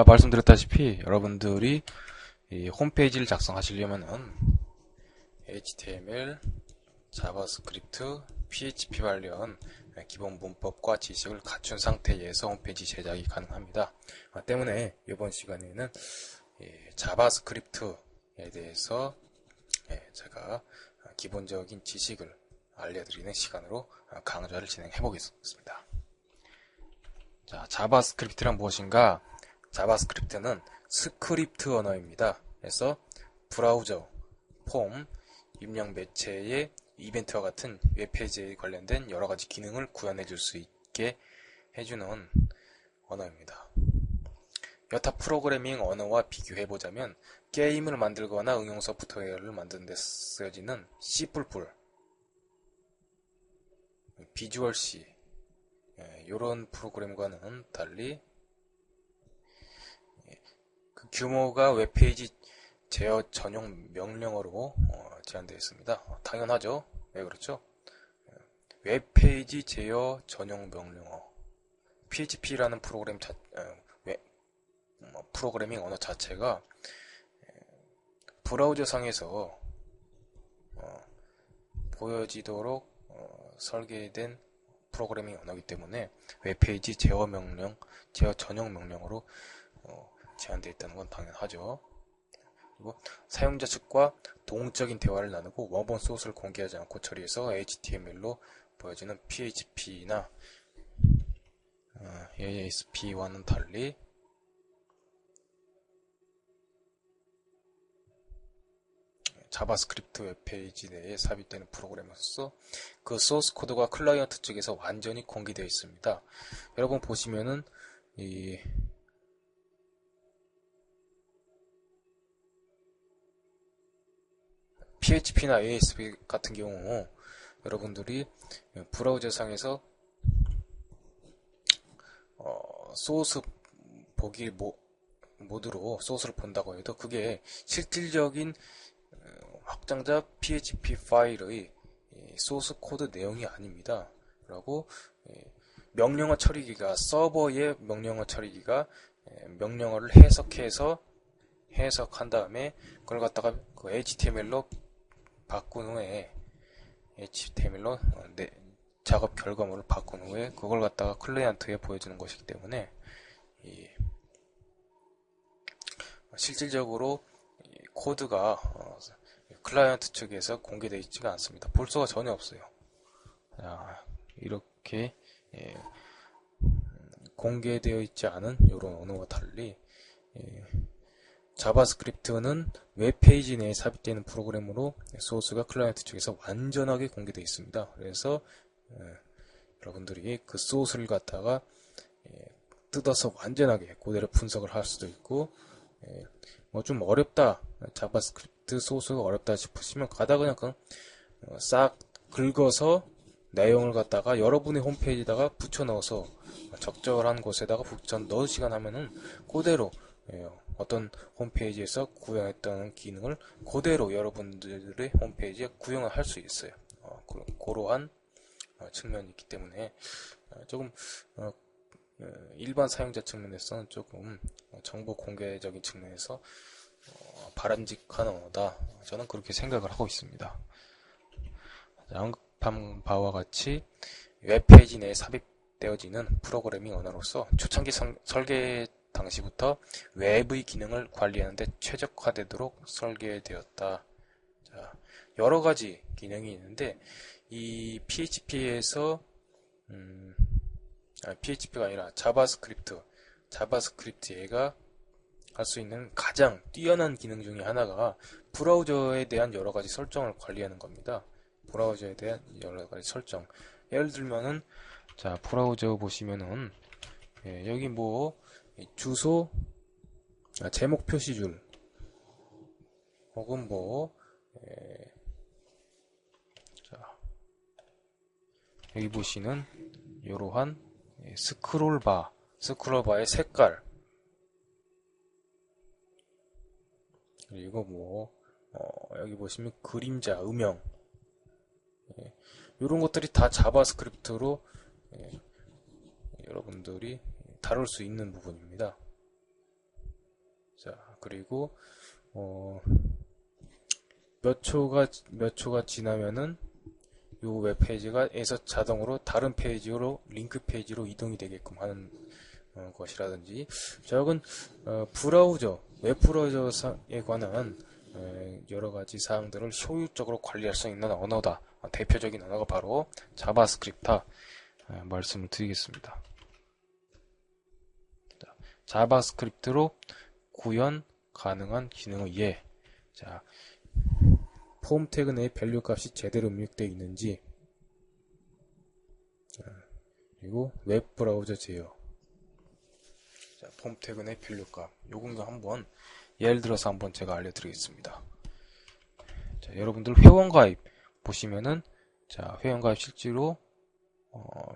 말씀드렸다시피 여러분들이 이 홈페이지를 작성하시려면은 HTML, 자바스크립트, PHP 관련 기본 문법과 지식을 갖춘 상태에서 홈페이지 제작이 가능합니다. 때문에 이번 시간에는 자바스크립트에 대해서 제가 기본적인 지식을 알려드리는 시간으로 강좌를 진행해 보겠습니다. 자, 자바스크립트란 무엇인가? 자바스크립트는 스크립트 언어입니다. 그래서 브라우저, 폼, 입력 매체의 이벤트와 같은 웹페이지에 관련된 여러가지 기능을 구현해 줄 수 있게 해주는 언어입니다. 여타 프로그래밍 언어와 비교해보자면 게임을 만들거나 응용 소프트웨어를 만드는 데 쓰여지는 C++, 비주얼 C 이런 프로그램과는 달리 그 규모가 웹페이지 제어 전용 명령어로 제한되어 있습니다. 당연하죠. 왜 그렇죠? 웹페이지 제어 전용 명령어 PHP라는 프로그래밍 언어 자체가 브라우저 상에서 보여지도록 설계된 프로그래밍 언어이기 때문에 웹페이지 제어 전용 명령어로 제한되어 있다는 건 당연하죠. 그리고 사용자 측과 동적인 대화를 나누고 원본 소스를 공개하지 않고 처리해서 HTML로 보여지는 PHP나 ASP와는 달리 자바스크립트 웹페이지 내에 삽입되는 프로그램으로서 그 소스 코드가 클라이언트 측에서 완전히 공개되어 있습니다. 여러분 보시면은 이 PHP나 ASP 같은 경우 여러분들이 브라우저 상에서 소스 보기 모드로 소스를 본다고 해도 그게 실질적인 확장자 PHP 파일의 소스 코드 내용이 아닙니다. 그리고 명령어 처리기가 서버의 명령어 처리기가 명령어를 해석한 다음에 그걸 갖다가 그 HTML로 바꾼 후에 HTML로 작업 결과물을 바꾼 후에 그걸 갖다가 클라이언트에 보여주는 것이기 때문에 실질적으로 코드가 클라이언트 측에서 공개되어 있지가 않습니다. 볼 수가 전혀 없어요. 이렇게 공개되어 있지 않은 이런 언어와 달리 자바스크립트는 웹페이지 내에 삽입되는 프로그램으로 소스가 클라이언트 측에서 완전하게 공개되어 있습니다. 그래서 여러분들이 그 소스를 갖다가 뜯어서 완전하게 그대로 분석을 할 수도 있고 뭐 좀 어렵다, 자바스크립트 소스가 어렵다 싶으시면 가다 그냥 싹 긁어서 내용을 갖다가 여러분의 홈페이지에다가 붙여 넣어서 적절한 곳에다가 붙여 넣으시거나 하면은 그대로 어떤 홈페이지에서 구현했던 기능을 그대로 여러분들의 홈페이지에 구현을 할 수 있어요. 그러한 측면이 있기 때문에 조금 일반 사용자 측면에서는 조금 정보 공개적인 측면에서 바람직한 언어다. 저는 그렇게 생각을 하고 있습니다. 언급한 바와 같이 웹페이지 내에 삽입되어지는 프로그래밍 언어로서 초창기 설계 당시부터 웹의 기능을 관리하는 데 최적화되도록 설계되었다. 자, 여러 가지 기능이 있는데 이 PHP에서 PHP가 아니라 자바스크립트가 할 수 있는 가장 뛰어난 기능 중에 하나가 브라우저에 대한 여러 가지 설정을 관리하는 겁니다. 브라우저에 대한 여러 가지 설정. 예를 들면은 자, 브라우저 보시면은 여기 뭐 주소, 제목 표시줄 혹은 자, 여기 보시는 이러한 스크롤바의 색깔, 그리고 여기 보시면 그림자, 음영 이런 것들이 다 자바스크립트로 여러분들이 다룰 수 있는 부분입니다. 자, 그리고 몇 초가 지나면은 요 웹페이지에서 자동으로 다른 페이지로 링크 페이지로 이동이 되게끔 하는 것이라든지, 자, 이건 브라우저, 웹 브라우저에 관한 여러 가지 사항들을 효율적으로 관리할 수 있는 언어다. 대표적인 언어가 바로 자바스크립트다. 말씀을 드리겠습니다. 자, 자바스크립트로 구현 가능한 기능의 예. 자, 폼 태그 내에 밸류 값이 제대로 입력되어 있는지, 그리고 웹 브라우저 제어. 자, 폼 태그 내 밸류 값. 요건 한번 예를 들어서 한번 제가 알려드리겠습니다. 자, 여러분들 회원가입 보시면은, 자, 회원가입 실제로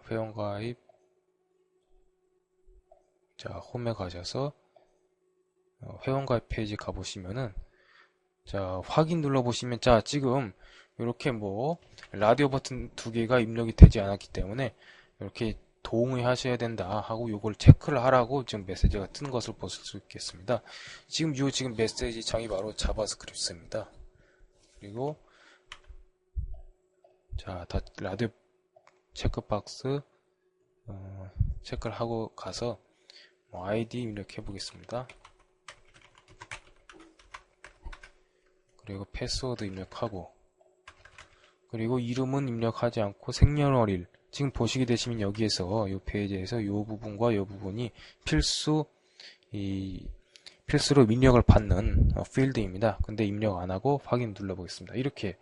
회원가입, 자, 홈에 가셔서 회원가입 페이지 가보시면은, 자, 확인 눌러보시면, 자, 지금 이렇게 뭐 라디오 버튼 2개가 입력이 되지 않았기 때문에 이렇게 동의하셔야 된다 하고 요걸 체크를 하라고 지금 메시지가 뜬 것을 보실 수 있겠습니다. 지금 지금 메시지 창이 바로 자바스크립트입니다. 그리고 자, 라디오 체크박스 체크를 하고 가서 아이디 입력해 보겠습니다. 그리고 패스워드 입력하고, 그리고 이름은 입력하지 않고 생년월일, 지금 보시게 되시면 여기에서 이 페이지에서 이 부분과 이 부분이 필수로 입력을 받는 필드입니다. 근데 입력 안 하고 확인 눌러보겠습니다. 이렇게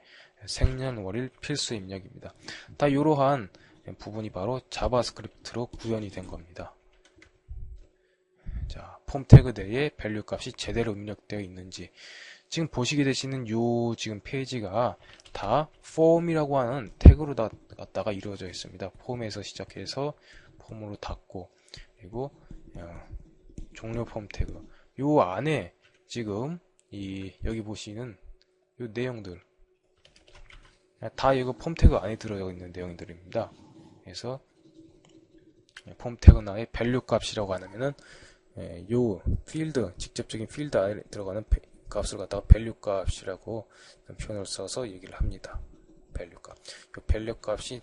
생년월일 필수 입력입니다. 다 이러한 부분이 바로 자바스크립트로 구현이 된 겁니다. 자, 폼 태그 내에 밸류 값이 제대로 입력되어 있는지, 지금 보시게 되시는 요 지금 페이지가 다 폼이라고 하는 태그로 갖다가 이루어져 있습니다. 폼에서 시작해서 폼으로 닫고, 그리고 종료 폼 태그. 요 안에 지금 여기 보시는 요 내용들 다 이거 폼 태그 안에 들어 있는 내용들입니다. 그래서 폼 태그 나의 밸류 값이라고 하면은 요 필드, 직접적인 필드 안에 들어가는 값을 갖다가 밸류 값이라고 표현을 써서 얘기를 합니다. 밸류 값. 그 밸류 값이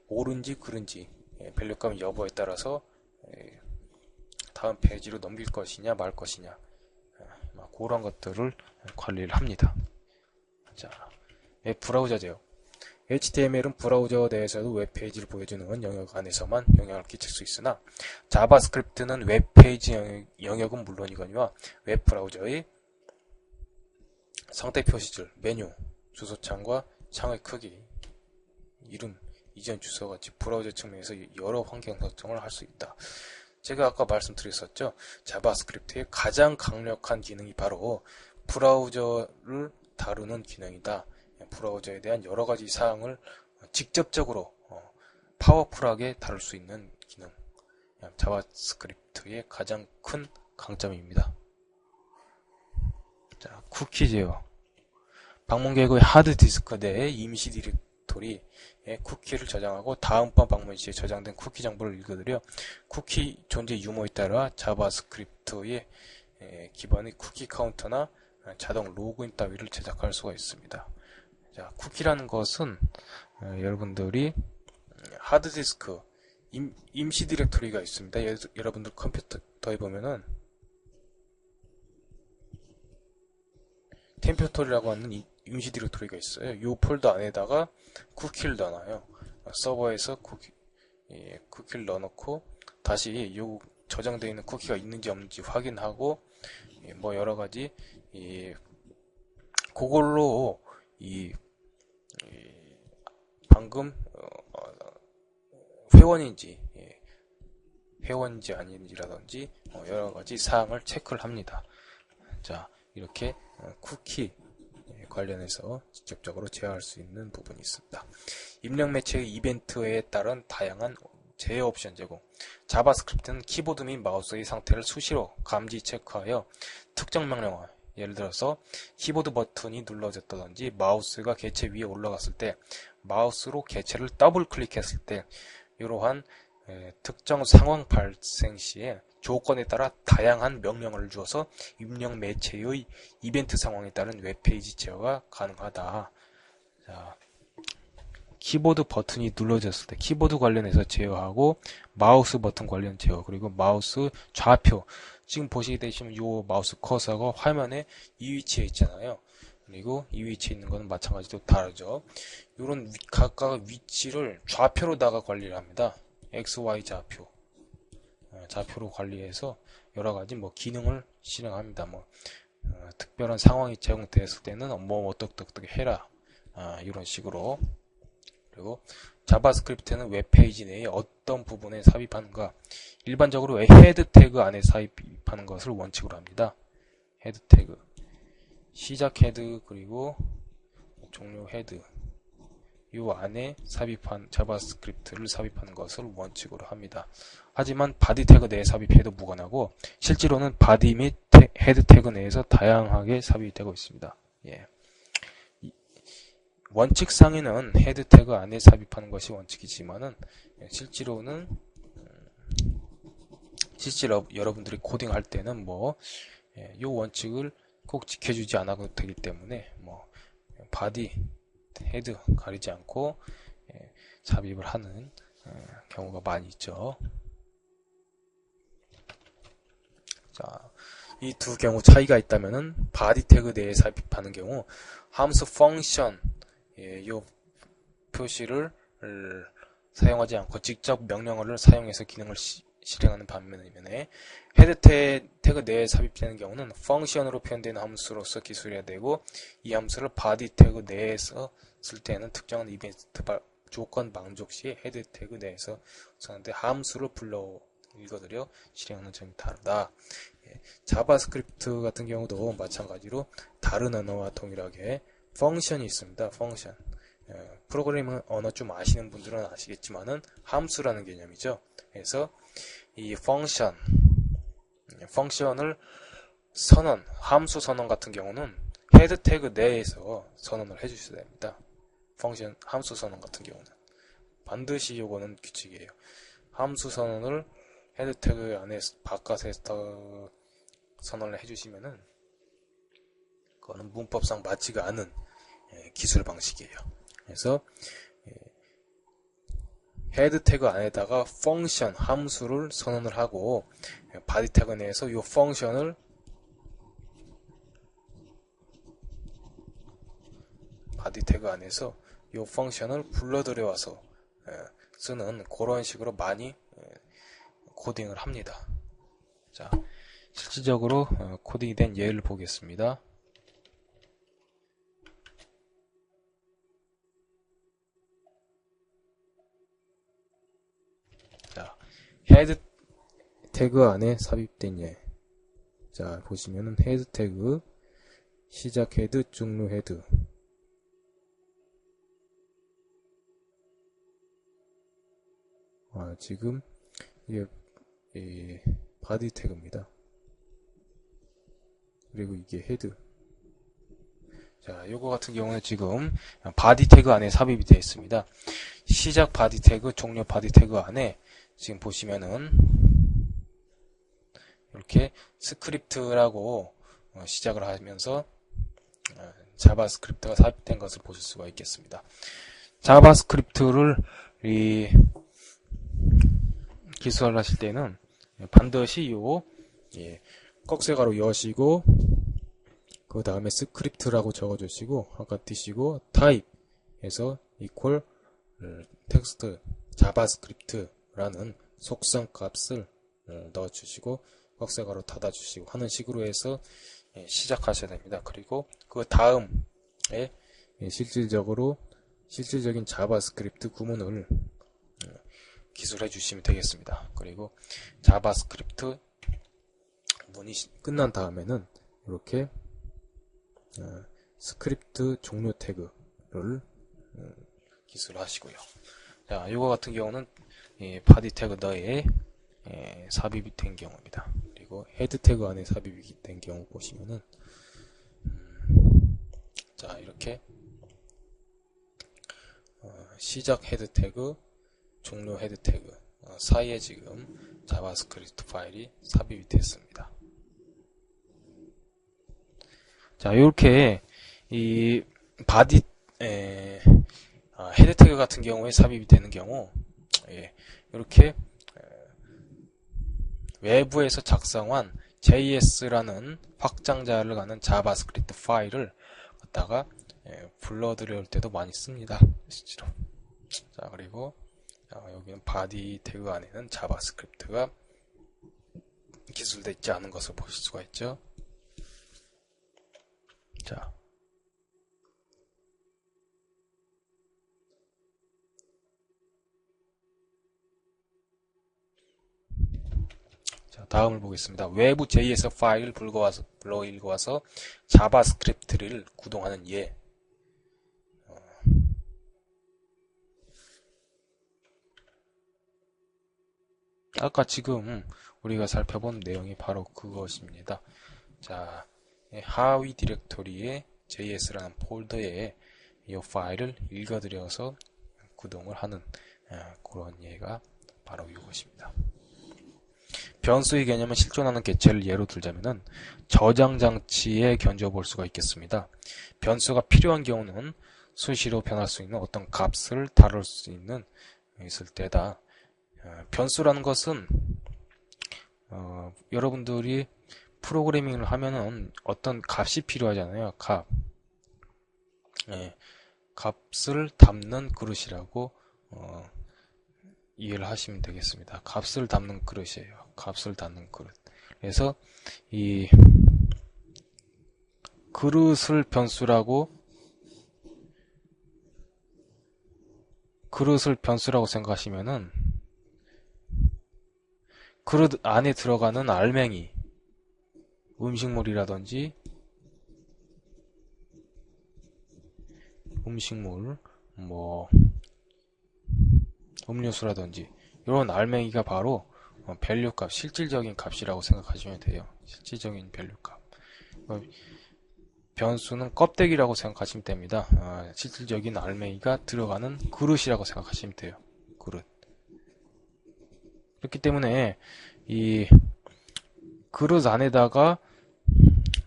옳은지 그른지, 밸류 값 여부에 따라서 다음 페이지로 넘길 것이냐 말 것이냐, 그런 것들을 관리를 합니다. 자, 브라우저 제어. HTML은 브라우저 내에서도 웹페이지를 보여주는 영역 안에서만 영향을 끼칠 수 있으나, 자바스크립트는 웹페이지 영역은 물론이거니와 웹 브라우저의 상태 표시줄, 메뉴, 주소창과 창의 크기, 이름, 이전 주소 같이 브라우저 측면에서 여러 환경 설정을 할 수 있다. 제가 아까 말씀드렸었죠. 자바스크립트의 가장 강력한 기능이 바로 브라우저를 다루는 기능이다. 브라우저에 대한 여러 가지 사항을 직접적으로 파워풀하게 다룰 수 있는 기능, 자바스크립트의 가장 큰 강점입니다. 자, 쿠키 제어. 방문 계획의 하드디스크 내에 임시 디렉토리에 쿠키를 저장하고 다음번 방문 시에 저장된 쿠키 정보를 읽어드려 쿠키 존재 유무에 따라 자바스크립트의 기반의 쿠키 카운터나 자동 로그인 따위를 제작할 수가 있습니다. 자, 쿠키라는 것은 여러분들이 하드디스크 임시 디렉토리가 있습니다. 여러분들 컴퓨터에 보면은 템포토리라고 하는 임시 디렉토리가 있어요. 이 폴더 안에다가 쿠키를 넣어놔요. 서버에서 쿠키를 넣어놓고 다시 요 저장되어 있는 쿠키가 있는지 없는지 확인하고, 뭐 여러가지 그걸로 방금 회원인지 아닌지라든지 여러가지 사항을 체크를 합니다. 자, 이렇게 쿠키 관련해서 직접적으로 제어할 수 있는 부분이 있습니다. 입력 매체의 이벤트에 따른 다양한 제어 옵션 제공. 자바스크립트는 키보드 및 마우스의 상태를 수시로 감지 체크하여 특정 명령어, 예를 들어서 키보드 버튼이 눌러졌다든지 마우스가 개체 위에 올라갔을 때, 마우스로 개체를 더블 클릭했을 때 이러한 특정 상황 발생 시에 조건에 따라 다양한 명령어를 주어서 입력 매체의 이벤트 상황에 따른 웹페이지 제어가 가능하다. 자, 키보드 버튼이 눌러졌을 때 키보드 관련해서 제어하고 마우스 버튼 관련 제어, 그리고 마우스 좌표, 지금 보시게 되시면 이 마우스 커서가 화면에 이 위치에 있잖아요. 그리고 이 위치에 있는 거는 마찬가지로 다르죠. 이런 각각 위치를 좌표로다가 관리를 합니다. X, Y 좌표. 좌표로 관리해서 여러가지 기능을 실행합니다. 특별한 상황이 제공되었을 때는 어떻게 해라. 이런 식으로. 그리고 자바스크립트는 웹페이지 내에 어떤 부분에 삽입하는가. 일반적으로 헤드 태그 안에 삽입하는 것을 원칙으로 합니다. 헤드 태그. 시작 헤드 그리고 종료 헤드. 이 안에 자바스크립트를 삽입하는 것을 원칙으로 합니다. 하지만 바디 태그 내에 삽입해도 무관하고 실제로는 바디 및 헤드 태그 내에서 다양하게 삽입되고 있습니다. 예. 원칙상에는 헤드 태그 안에 삽입하는 것이 원칙이지만은 실제로 여러분들이 코딩할 때는 이 원칙을 꼭 지켜주지 않아도 되기 때문에 바디 헤드 가리지 않고 삽입을 하는 경우가 많이 있죠. 자, 이 두 경우 차이가 있다면은 바디 태그 내에 삽입하는 경우 함수 펑션 이 표시를 사용하지 않고 직접 명령어를 사용해서 기능을 실행하는 반면에 헤드 태그 내에 삽입되는 경우는 펑션으로 표현되는 함수로서 기술해야 되고 이 함수를 바디 태그 내에서 쓸 때는 특정한 이벤트 조건 만족 시 헤드 태그 내에서 쓰는데 함수를 불러 읽어드려 실행하는 점이 다르다. 자바스크립트 같은 경우도 마찬가지로 다른 언어와 동일하게 펑션이 있습니다. 펑션. 프로그래밍 언어 좀 아시는 분들은 아시겠지만은 함수라는 개념이죠. 그래서 이 펑션을 함수 선언 같은 경우는 헤드 태그 내에서 선언을 해주셔야 됩니다. 함수 선언 같은 경우는 반드시 요거는 규칙이에요. 함수 선언을 헤드 태그 안에 바깥에서 선언을 해주시면은 그거는 문법상 맞지가 않은 기술 방식이에요. 그래서 헤드 태그 안에다가 펑션 함수를 선언을 하고 바디 태그 내에서 이 펑션을 바디 태그 안에서 이 펑션을 불러들여 와서 쓰는 그런 식으로 많이 코딩을 합니다. 자, 실질적으로 코딩이 된 예를 보겠습니다. 자, 헤드 태그 안에 삽입된 예. 자, 보시면은 헤드 태그, 시작 헤드, 종료 헤드. 지금 이게 바디 태그입니다. 그리고 이게 헤드. 자, 요거 같은 경우는 지금 바디 태그 안에 삽입이 되어 있습니다. 시작 바디 태그, 종료 바디 태그 안에 지금 보시면은 이렇게 스크립트라고 시작을 하면서 자바스크립트가 삽입된 것을 보실 수가 있겠습니다. 자바스크립트를 기술을 하실 때는 반드시 요 꺽쇠가로 여시고 그 다음에 스크립트라고 적어주시고 아까 띄시고 타입에서 equal 텍스트 자바스크립트라는 속성 값을 넣어주시고 꺽쇠가로 닫아주시고 하는 식으로 해서 시작하셔야 됩니다. 그리고 그 다음에 실질적인 자바스크립트 구문을 기술해 주시면 되겠습니다. 그리고 자바스크립트 문이 끝난 다음에는 이렇게 스크립트 종료 태그를 기술하시고요. 자, 이거 같은 경우는 바디 태그 내에 삽입이 된 경우입니다. 그리고 헤드 태그 안에 삽입이 된 경우 보시면은 자, 이렇게 시작 헤드 태그, 종료 헤드 태그 사이에 지금 자바스크립트 파일이 삽입이 됐습니다. 자, 이렇게 이 바디 헤드 태그 같은 경우에 삽입이 되는 경우, 이렇게 외부에서 작성한 JS라는 확장자를 가는 자바스크립트 파일을 갖다가 불러들여올 때도 많이 씁니다. 실제로. 자, 그리고 여기는 바디 태그 안에는 자바스크립트가 기술되어 있지 않은 것을 보실 수가 있죠. 자, 다음을 보겠습니다. 외부 JS 파일을 불러 읽어와서 자바스크립트를 구동하는 예. 아까 지금 우리가 살펴본 내용이 바로 그것입니다. 자, 하위 디렉토리에 JS라는 폴더에 이 파일을 읽어들여서 구동을 하는 그런 예가 바로 이것입니다. 변수의 개념을 실존하는 객체를 예로 들자면은 저장 장치에 견뎌볼 수가 있겠습니다. 변수가 필요한 경우는 수시로 변할 수 있는 어떤 값을 다룰 수 있을 때다. 변수라는 것은 여러분들이 프로그래밍을 하면은 어떤 값이 필요하잖아요. 값을 담는 그릇이라고 이해를 하시면 되겠습니다. 값을 담는 그릇이에요. 값을 담는 그릇. 그래서 이 그릇을 변수라고 생각하시면은 그릇 안에 들어가는 알맹이, 음식물, 음료수라든지 이런 알맹이가 바로 밸류 값, 실질적인 값이라고 생각하시면 돼요. 실질적인 밸류 값. 변수는 껍데기라고 생각하시면 됩니다. 실질적인 알맹이가 들어가는 그릇이라고 생각하시면 돼요. 그릇. 그렇기 때문에 이 그릇 안에다가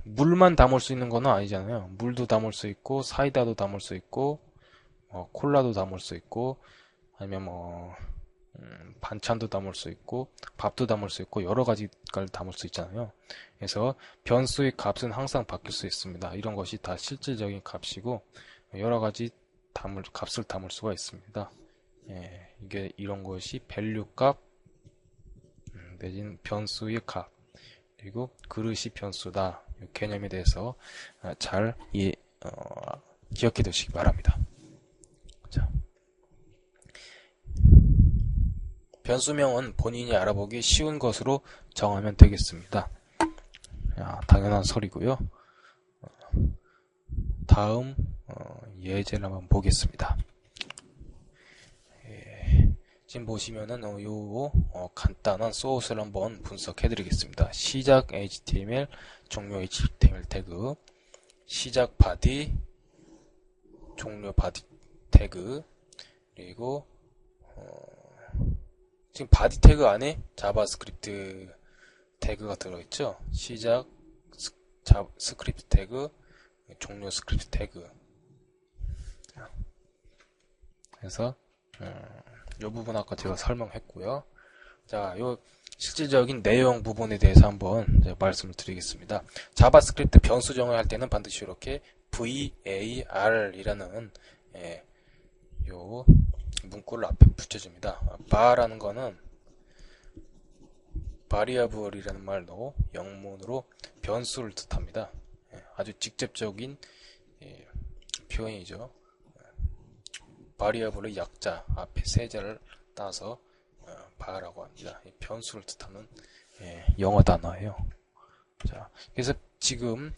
물만 담을 수 있는 건 아니잖아요. 물도 담을 수 있고 사이다도 담을 수 있고 콜라도 담을 수 있고 아니면 반찬도 담을 수 있고 밥도 담을 수 있고 여러 가지를 담을 수 있잖아요. 그래서 변수의 값은 항상 바뀔 수 있습니다. 이런 것이 다 실질적인 값이고 여러 가지 값을 담을 수가 있습니다. 이게 이런 것이 밸류 값 내지는 변수의 값 그리고 그릇이 변수다. 이 개념에 대해서 잘 기억해 두시기 바랍니다. 자. 변수명은 본인이 알아보기 쉬운 것으로 정하면 되겠습니다. 당연한 소리고요. 다음 예제를 한번 보겠습니다. 지금 보시면은 요 간단한 소스를 한번 분석해 드리겠습니다. 시작 HTML, 종료 HTML 태그, 시작 바디, 종료 바디 태그, 그리고 지금 바디 태그 안에 자바스크립트 태그가 들어있죠. 시작 스크립트 태그, 종료 스크립트 태그. 그래서 이 부분 아까 제가 설명했고요. 자, 요 실질적인 내용 부분에 대해서 한번 말씀을 드리겠습니다. 자바스크립트 변수 정의할 때는 반드시 이렇게 var이라는 요 문구를 앞에 붙여줍니다. var라는 거는 variable이라는 말로 영문으로 변수를 뜻합니다. 아주 직접적인 표현이죠. variable의 약자 앞에 세자를 따서 var라고 합니다. 변수를 뜻하는 영어 단어예요. 자, 그래서 지금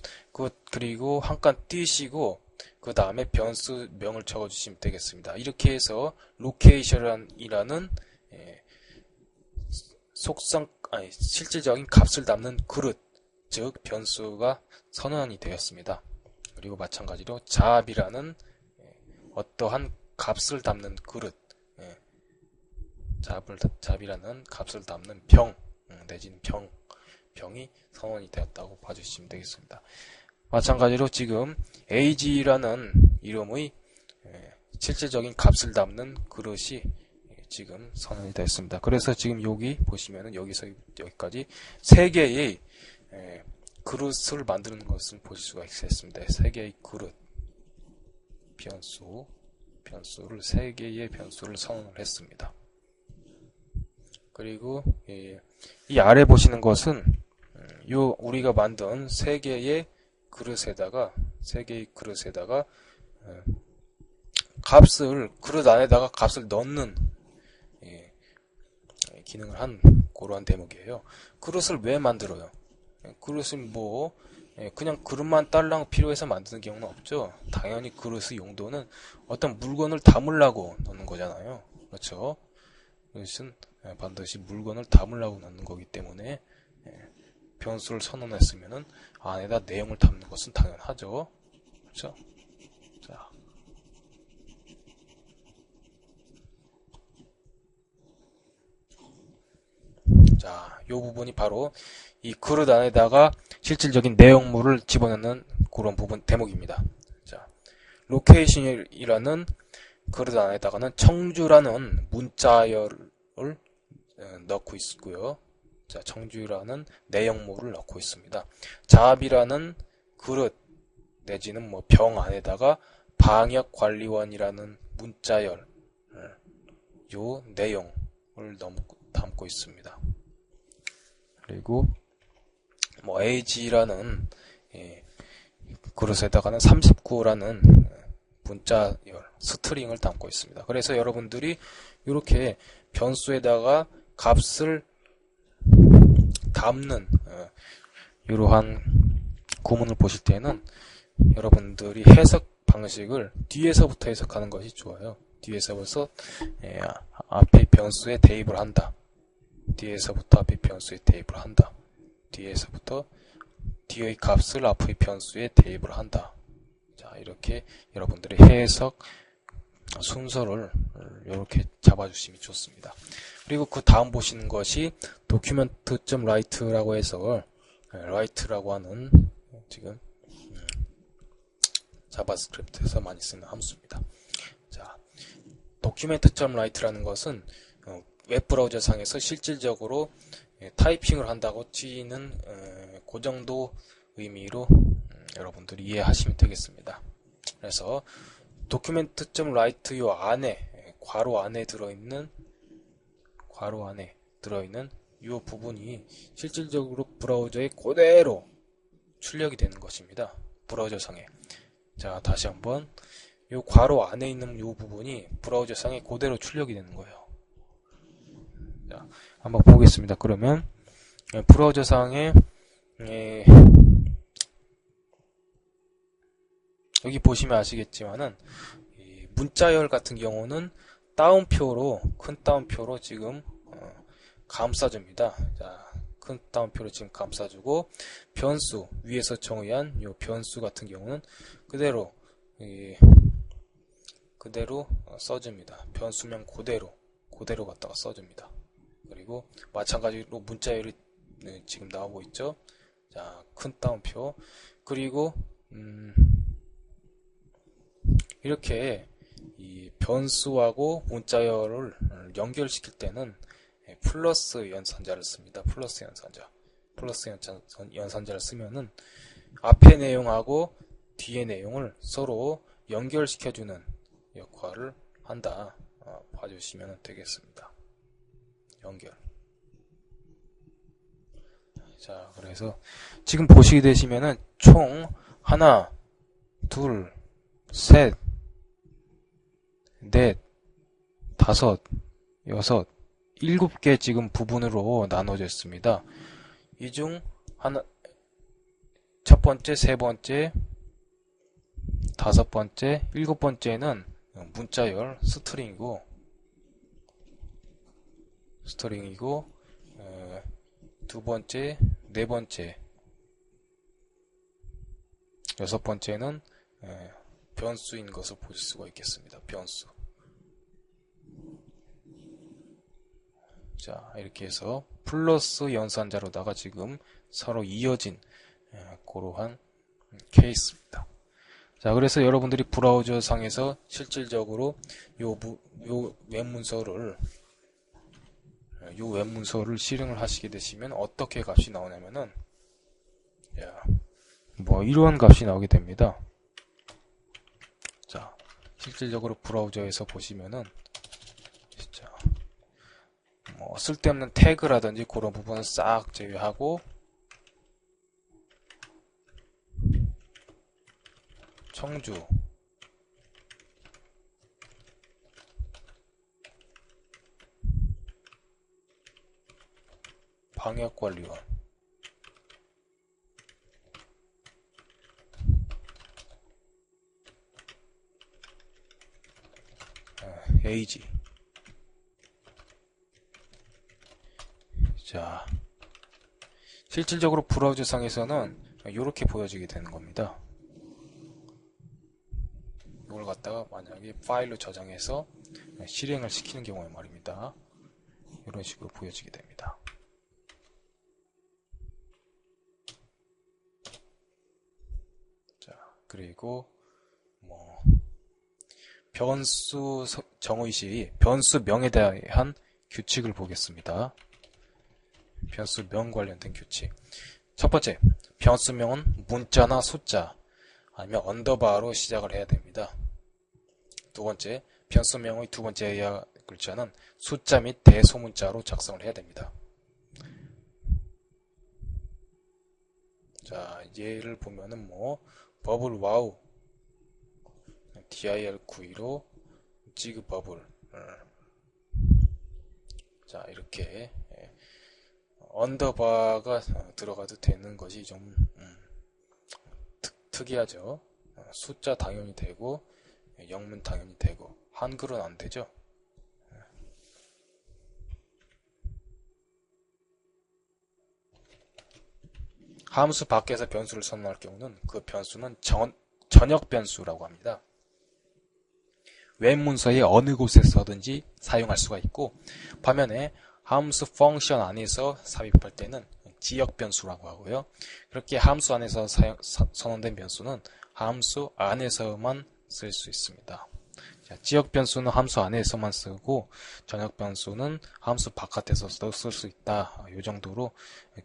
그리고 한 칸 띄시고 그 다음에 변수명을 적어주시면 되겠습니다. 이렇게 해서 location이라는 실질적인 값을 담는 그릇, 즉 변수가 선언이 되었습니다. 그리고 마찬가지로 잡이라는 어떠한 값을 담는 그릇, 잡이라는 값을 담는 병 내지는 병이 선언이 되었다고 봐주시면 되겠습니다. 마찬가지로 지금 age라는 이름의 실질적인 값을 담는 그릇이 지금 선언이 됐습니다. 그래서 지금 여기 보시면은 여기서 여기까지 3개의 그릇을 만드는 것을 보실 수가 있습니다. 3개의 그릇 변수를 3개의 변수를 선언을 했습니다. 그리고 이 아래 보시는 것은 요 우리가 만든 3개의 그릇에다가 그릇 안에다가 값을 넣는 기능을 한 그러한 대목이에요. 그릇을 왜 만들어요? 그릇은 그냥 그릇만 딸랑 필요해서 만드는 경우는 없죠. 당연히 그릇의 용도는 어떤 물건을 담으려고 넣는 거잖아요. 그렇죠? 그릇은 반드시 물건을 담으려고 넣는 거기 때문에 변수를 선언했으면은 안에다 내용을 담는 것은 당연하죠. 그렇죠? 자, 이 부분이 바로 이 그릇 안에다가 실질적인 내용물을 집어넣는 그런 부분 대목입니다. 자, 로케이션이라는 그릇 안에다가는 청주라는 문자열을 넣고 있고요. 자, 청주라는 내용물을 넣고 있습니다. 잡이라는 그릇 내지는 병 안에다가 방역관리원이라는 문자열 요 내용을 담고 있습니다. 그리고 age라는 그릇에다가는 39라는 문자열 스트링을 담고 있습니다. 그래서 여러분들이 이렇게 변수에다가 값을 담는 이러한 구문을 보실 때는 여러분들이 해석 방식을 뒤에서부터 해석하는 것이 좋아요. 뒤에서부터 앞에 변수에 대입을 한다. 뒤에서부터 앞의 변수에 대입을 한다. 뒤에서부터 뒤의 값을 앞의 변수에 대입을 한다. 자, 이렇게 여러분들의 해석 순서를 이렇게 잡아주시면 좋습니다. 그리고 그 다음 보시는 것이 document.write라고 해서 write라고 하는 지금 자바스크립트에서 많이 쓰는 함수입니다. 자, document.write라는 것은 웹브라우저 상에서 실질적으로 타이핑을 한다고 치는 그 정도 의미로 여러분들이 이해하시면 되겠습니다. 그래서 document.write 요 안에 괄호 안에 들어있는 요 부분이 실질적으로 브라우저에 그대로 출력이 되는 것입니다. 브라우저 상에. 자, 다시 한번 요 괄호 안에 있는 요 부분이 브라우저 상에 그대로 출력이 되는 거예요. 자, 한번 보겠습니다. 그러면 브라우저 상에 여기 보시면 아시겠지만은 이 문자열 같은 경우는 따옴표로 큰 따옴표로 지금 감싸줍니다. 자, 큰 따옴표로 지금 감싸주고 변수 위에서 정의한 요 변수 같은 경우는 그대로 써줍니다. 변수명 그대로 갖다가 써줍니다. 그리고 마찬가지로 문자열이 지금 나오고 있죠. 자, 큰 따옴표. 그리고 이렇게 이 변수하고 문자열을 연결시킬 때는 플러스 연산자를 씁니다. 플러스 연산자를 쓰면은 앞의 내용하고 뒤의 내용을 서로 연결시켜주는 역할을 한다. 봐주시면 되겠습니다. 연결. 자, 그래서 지금 보시게 되시면은 총 하나, 둘, 셋, 넷, 다섯, 여섯, 7개 지금 부분으로 나눠져 있습니다. 이 중 첫 번째, 세 번째, 다섯 번째, 7번째는 문자열 스트링이고 두 번째, 네 번째, 여섯 번째는 변수인 것을 보실 수가 있겠습니다. 변수. 자, 이렇게 해서 플러스 연산자로다가 지금 서로 이어진 그러한 케이스입니다. 자, 그래서 여러분들이 브라우저 상에서 실질적으로 요 웹문서를 실행을 하시게 되시면 어떻게 값이 나오냐면은, 뭐 이러한 값이 나오게 됩니다. 자, 실질적으로 브라우저에서 보시면은 진짜 뭐 쓸데없는 태그라든지 그런 부분은 싹 제외하고 청주 방역관리원 AG. 자, 실질적으로 브라우저 상에서는 이렇게 보여지게 되는 겁니다. 이걸 갖다가 만약에 파일로 저장해서 실행을 시키는 경우에 말입니다. 이런 식으로 보여지게 됩니다. 자, 그리고 뭐 변수 정의 시 변수명에 대한 규칙을 보겠습니다. 변수명 관련된 규칙. 첫 번째, 변수명은 문자나 숫자 아니면 언더바로 시작을 해야 됩니다. 두 번째, 변수명의 두 번째 이하 글자는 숫자 및 대소문자로 작성을 해야 됩니다. 자, 예를 보면은 뭐 버블 와우 dir92로 지그 버블. 자, 이렇게 언더바가 들어가도 되는 것이 좀 특이하죠. 숫자 당연히 되고 영문 당연히 되고 한글은 안 되죠. 함수 밖에서 변수를 선언할 경우는 그 변수는 전역 변수라고 합니다. 웹 문서의 어느 곳에서든지 사용할 수가 있고, 반면에 함수 펑션 안에서 삽입할 때는 지역 변수라고 하고요. 그렇게 함수 안에서 선언된 변수는 함수 안에서만 쓸 수 있습니다. 자, 지역 변수는 함수 안에서만 쓰고 전역 변수는 함수 바깥에서도 쓸 수 있다. 이 정도로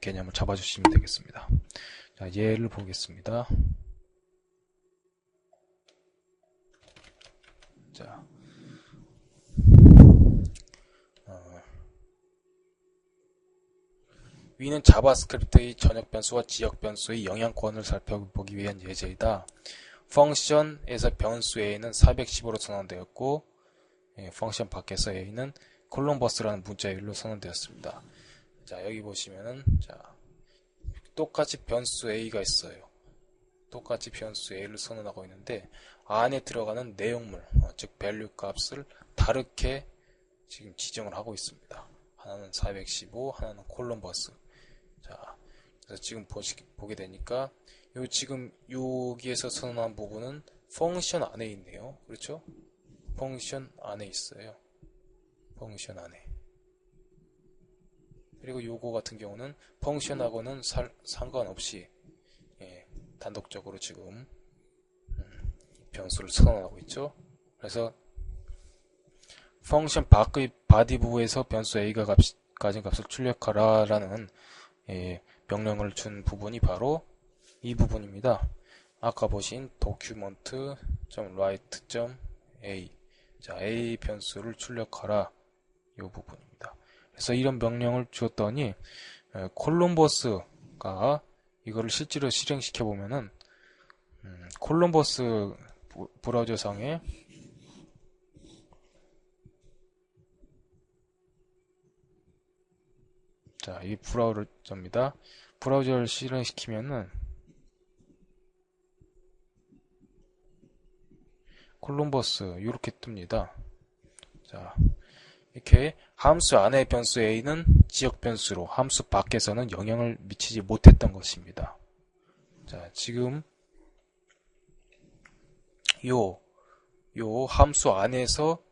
개념을 잡아주시면 되겠습니다. 자, 예를 보겠습니다. 자, 위는 자바스크립트의 전역 변수와 지역 변수의 영향권을 살펴보기 위한 예제이다. 펑션에서 변수 a는 415로 선언되었고, 펑션 밖에서 a는 콜럼버스라는 문자열로 선언되었습니다. 자, 여기 보시면은, 자, 똑같이 변수 a가 있어요. 똑같이 변수 a를 선언하고 있는데, 안에 들어가는 내용물, 즉 밸류 값을 다르게 지금 지정을 하고 있습니다. 하나는 415, 하나는 콜럼버스. 자, 그래서 지금 보게 되니까 지금 여기에서 선언한 부분은 펑션 안에 있네요. 그렇죠? 펑션 안에 있어요. 펑션 안에. 그리고 요거 같은 경우는 펑션하고는 상관없이 단독적으로 지금 변수를 선언하고 있죠. 그래서 펑션 밖의 바디 부분에서 변수 a가 가진 값을 출력하라 라는 명령을 준 부분이 바로 이 부분입니다. 아까 보신 document.write.a. 자, a 변수를 출력하라 이 부분입니다. 그래서 이런 명령을 주었더니 콜럼버스가 이거를 실제로 실행시켜 보면은 콜럼버스 브라우저 상에 자, 이 브라우저입니다. 브라우저를 실행시키면은 콜럼버스 이렇게 뜹니다. 자, 이렇게 함수 안의 변수 a는 지역 변수로 함수 밖에서는 영향을 미치지 못했던 것입니다. 자, 지금 요 함수 안에서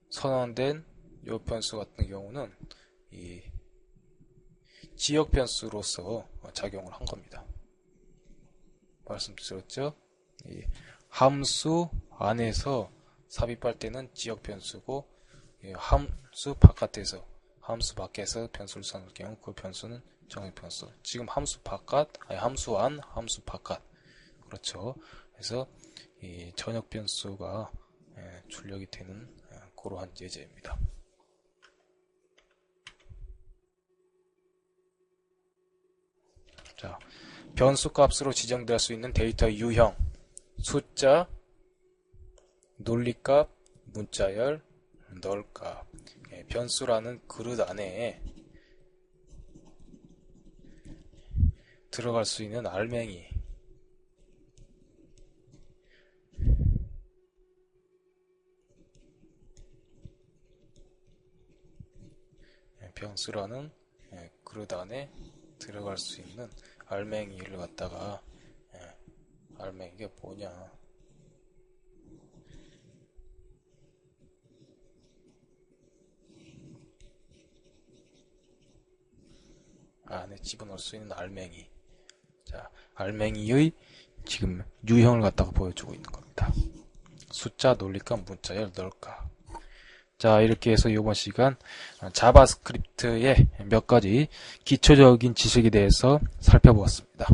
선언된 요 변수 같은 경우는 이 지역 변수로서 작용을 한 겁니다. 말씀드렸죠? 이 함수 안에서 삽입할 때는 지역 변수고, 함수 밖에서 변수를 써놓을 경우 그 변수는 정의 변수. 지금 함수 안, 함수 바깥. 그렇죠. 그래서 이 전역 변수가 출력이 되는 그러한 예제입니다. 자, 변수 값으로 지정될 수 있는 데이터의 유형, 숫자, 논리값, 문자열, 널값. 변수라는 그릇 안에 들어갈 수 있는 알맹이, 변수라는 그릇 안에 들어갈 수 있는 알맹이를 갖다가, 알맹이가 뭐냐, 안에 집어넣을 수 있는 알맹이. 자, 알맹이의 지금 유형을 갖다가 보여주고 있는 겁니다. 숫자, 논리값, 문자열, 널값. 자, 이렇게 해서 이번 시간 자바스크립트의 몇 가지 기초적인 지식에 대해서 살펴보았습니다.